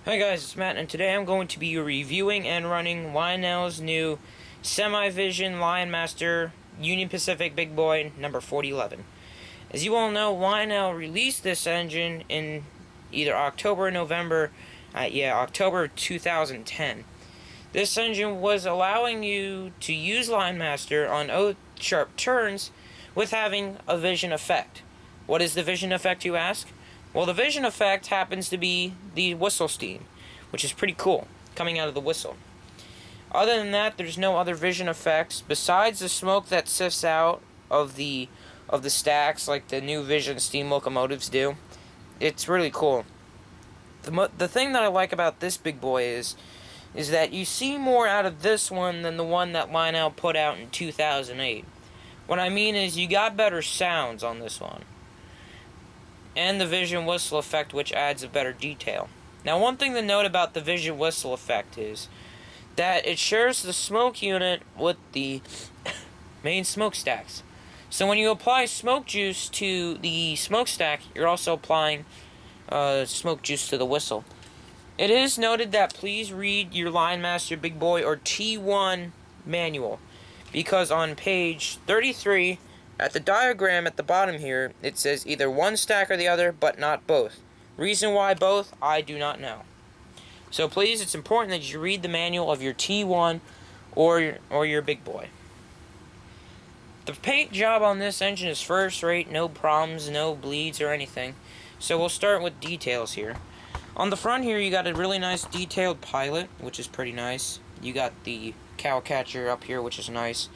Hi guys, it's Matt, and today I'm going to be reviewing and running Lionel's new Semi-Vision Lionmaster Union Pacific Big Boy number 4011. As you all know, Lionel released this engine in either October or November, October 2010. This engine was allowing you to use Lionmaster on sharp turns with having a vision effect. What is the vision effect, you ask? Well, the vision effect happens to be the whistle steam, which is pretty cool, coming out of the whistle. Other than that, there's no other vision effects besides the smoke that sifts out of the stacks like the new Vision steam locomotives do. It's really cool. The thing that I like about this big boy is that you see more out of this one than the one that Lionel put out in 2008. What I mean is you got better sounds on this one, and the Vision whistle effect, which adds a better detail. Now, one thing to note about the Vision whistle effect is that it shares the smoke unit with the main smokestacks. So when you apply smoke juice to the smokestack, you're also applying smoke juice to the whistle. It is noted that please read your Lionmaster Big Boy or T1 manual, because on page 33, at the diagram at the bottom here, it says either one stack or the other, but not both. Reason why both, I do not know. So please, it's important that you read the manual of your T1 or your Big Boy. The paint job on this engine is first rate, no problems, no bleeds or anything. So we'll start with details here. On the front here, you got a really nice detailed pilot, which is pretty nice. You got the cow catcher up here, which is nice.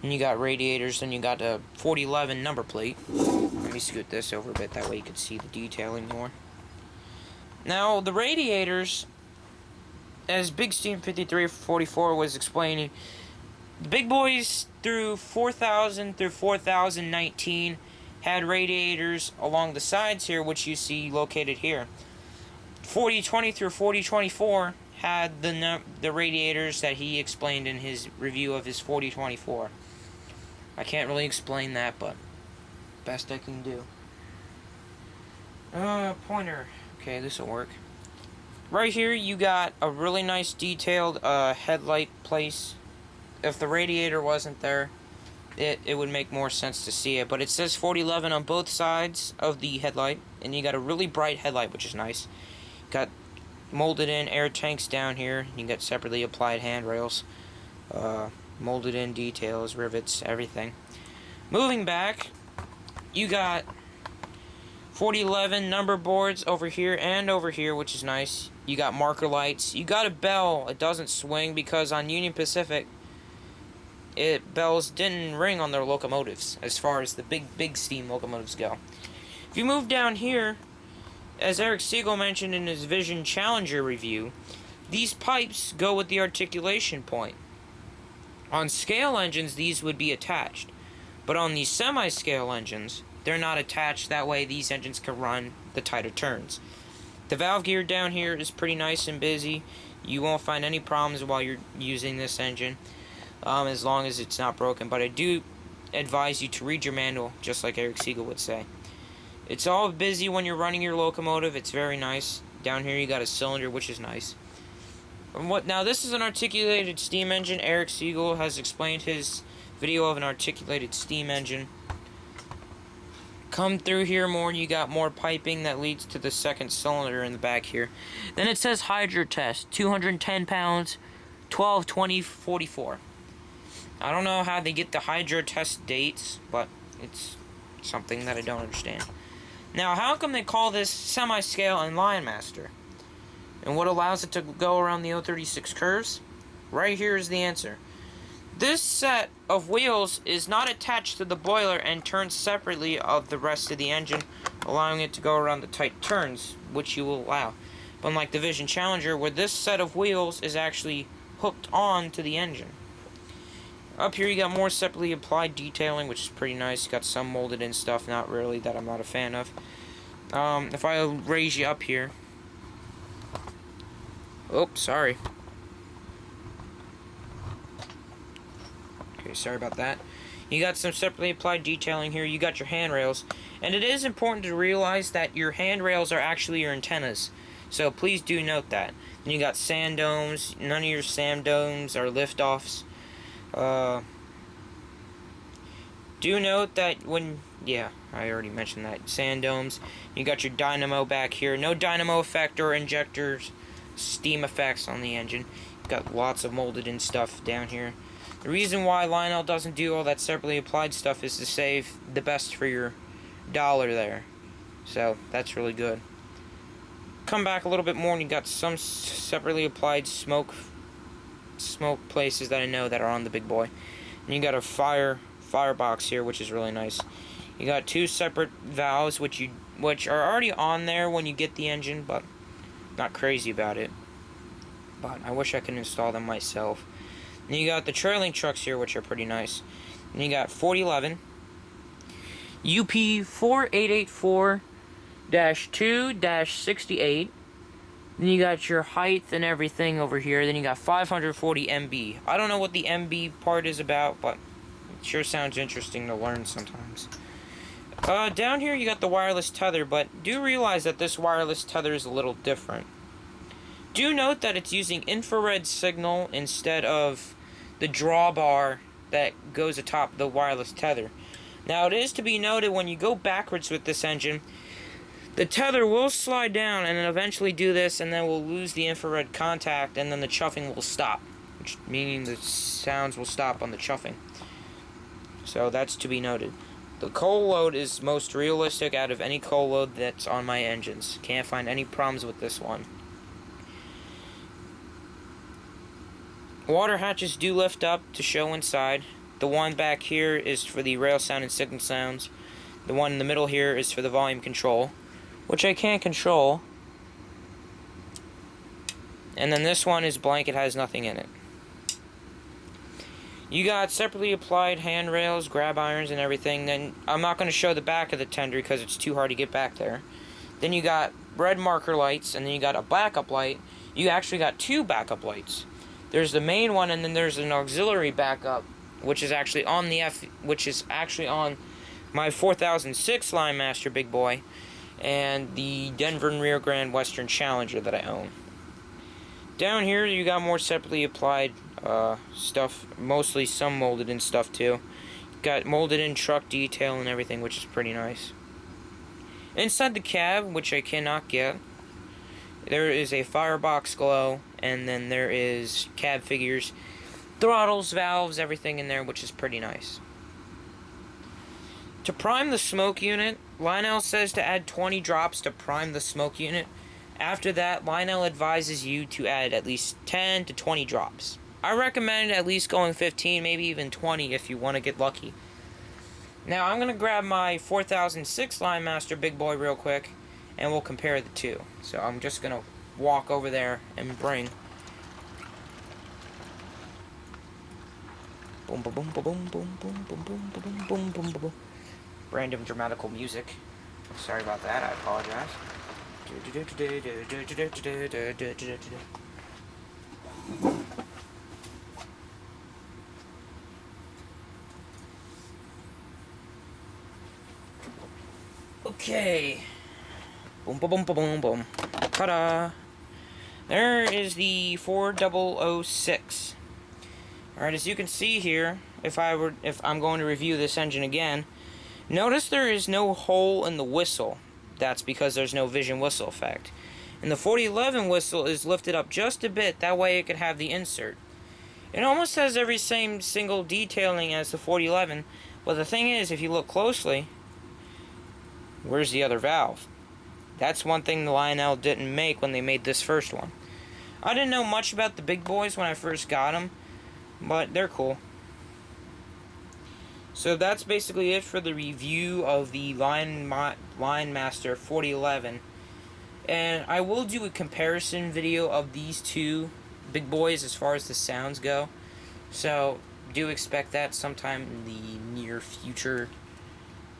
And you got radiators, and you got a 4011 number plate. Let me scoot this over a bit, that way you can see the detailing more. Now, the radiators, as Big Steam 5344 was explaining, the big boys through 4000 through 4019 had radiators along the sides here, which you see located here. 4020 through 4024 had the radiators that he explained in his review of his 4024. I can't really explain that, but best I can do. Pointer. Okay, this will work. Right here, you got a really nice detailed headlight place. If the radiator wasn't there, it would make more sense to see it. But it says 4011 on both sides of the headlight, and you got a really bright headlight, which is nice. Got molded in air tanks down here. You got separately applied handrails. Molded in details, rivets, everything. Moving back, you got 4011 number boards over here and over here, which is nice. You got marker lights. You got a bell. It doesn't swing because on Union Pacific, bells didn't ring on their locomotives as far as the big steam locomotives go. If you move down here, as Eric Siegel mentioned in his Vision Challenger review, these pipes go with the articulation point. On scale engines, these would be attached, but on these semi-scale engines, they're not attached. That way these engines can run the tighter turns. The valve gear down here is pretty nice and busy. You won't find any problems while you're using this engine, as long as it's not broken, but I do advise you to read your manual, just like Eric Siegel would say. It's all busy when you're running your locomotive. It's very nice. Down here you got a cylinder, which is nice. Now, this is an articulated steam engine. Eric Siegel has explained his video of an articulated steam engine. Come through here more, you got more piping that leads to the second cylinder in the back here. Then it says Hydro Test, 210 pounds, 12, 20, 44. I don't know how they get the Hydro Test dates, but it's something that I don't understand. Now, how come they call this semi-scale and Lionmaster? And what allows it to go around the 036 curves? Right here is the answer. This set of wheels is not attached to the boiler and turns separately of the rest of the engine, allowing it to go around the tight turns, which you will allow. But unlike the Vision Challenger, where this set of wheels is actually hooked on to the engine. Up here you got more separately applied detailing, which is pretty nice. You got some molded in stuff, not really, that I'm not a fan of. If I raise you up here. Oops, sorry. Okay, sorry about that. You got some separately applied detailing here. You got your handrails. And it is important to realize that your handrails are actually your antennas. So please do note that. Then you got sand domes. None of your sand domes are lift-offs. Do note that when... Yeah, I already mentioned that. Sand domes. You got your dynamo back here. No dynamo effect or injectors. Steam effects on the engine. Got lots of molded in stuff down here. The reason why Lionel doesn't do all that separately applied stuff is to save the best for your dollar there. So, that's really good. Come back a little bit more and you got some separately applied smoke places that I know that are on the big boy. And you got a firebox here, which is really nice. You got two separate valves which are already on there when you get the engine, but not crazy about it. But I wish I could install them myself. And you got the trailing trucks here, which are pretty nice. And you got 4011 UP 4884-2-68. Then you got your height and everything over here. Then you got 540 MB. I don't know what the MB part is about, but it sure sounds interesting to learn sometimes. Down here you got the wireless tether, but do realize that this wireless tether is a little different. Do note that it's using infrared signal instead of the drawbar that goes atop the wireless tether. Now it is to be noted when you go backwards with this engine, the tether will slide down and then eventually do this, and then we'll lose the infrared contact, and then the chuffing will stop, which meaning the sounds will stop on the chuffing. So that's to be noted. The coal load is most realistic out of any coal load that's on my engines. Can't find any problems with this one. Water hatches do lift up to show inside. The one back here is for the rail sound and signal sounds. The one in the middle here is for the volume control, which I can't control. And then this one is blank, it has nothing in it. You got separately applied handrails, grab irons, and everything. Then I'm not going to show the back of the tender because it's too hard to get back there. Then you got red marker lights, and then you got a backup light. You actually got two backup lights. There's the main one, and then there's an auxiliary backup, which is actually on my 4006 Lionmaster big boy, and the Denver and Rio Grande Western Challenger that I own. Down here, you got more separately applied stuff, mostly some molded in stuff too. Got molded in truck detail and everything, which is pretty nice. Inside the cab, which I cannot get, there is a firebox glow, and then there is cab figures, throttles, valves, everything in there, which is pretty nice. To prime the smoke unit, Lionel says to add 20 drops to prime the smoke unit. After that, Lionel advises you to add at least 10 to 20 drops. I recommend at least going 15, maybe even 20 if you want to get lucky. Now, I'm going to grab my 4006 Lionmaster big boy real quick, and we'll compare the two. So I'm just going to walk over there and bring... Boom, boom, boom, boom, boom, boom, boom, boom, boom, boom, boom, boom, boom. Random dramatical music. Sorry about that, I apologize. Okay. Boom, boom, boom, boom, boom, boom. Ta-da! There is the 4006. Alright, as you can see here, if I'm going to review this engine again, notice there is no hole in the whistle. That's because there's no vision whistle effect. And the 4011 whistle is lifted up just a bit, that way it could have the insert. It almost has every same single detailing as the 4011, but the thing is, if you look closely, where's the other valve? That's one thing the Lionel didn't make when they made this first one. I didn't know much about the big boys when I first got them, but they're cool. So that's basically it for the review of the Lionmaster 4011. And I will do a comparison video of these two big boys as far as the sounds go. So do expect that sometime in the near future,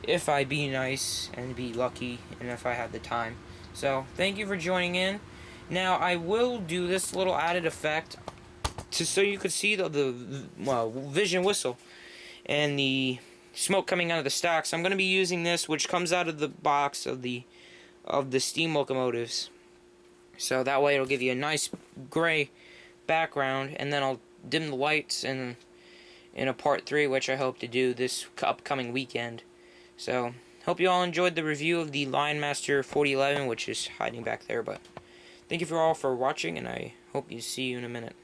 if I be nice and be lucky and if I have the time. So thank you for joining in. Now I will do this little added effect so you could see the vision whistle and the smoke coming out of the stacks. I'm going to be using this, which comes out of the box of the steam locomotives. So that way it'll give you a nice gray background, and then I'll dim the lights in a part 3, which I hope to do this upcoming weekend. So, hope you all enjoyed the review of the Lionmaster 4011, which is hiding back there, but thank you all for watching, and I hope you see you in a minute.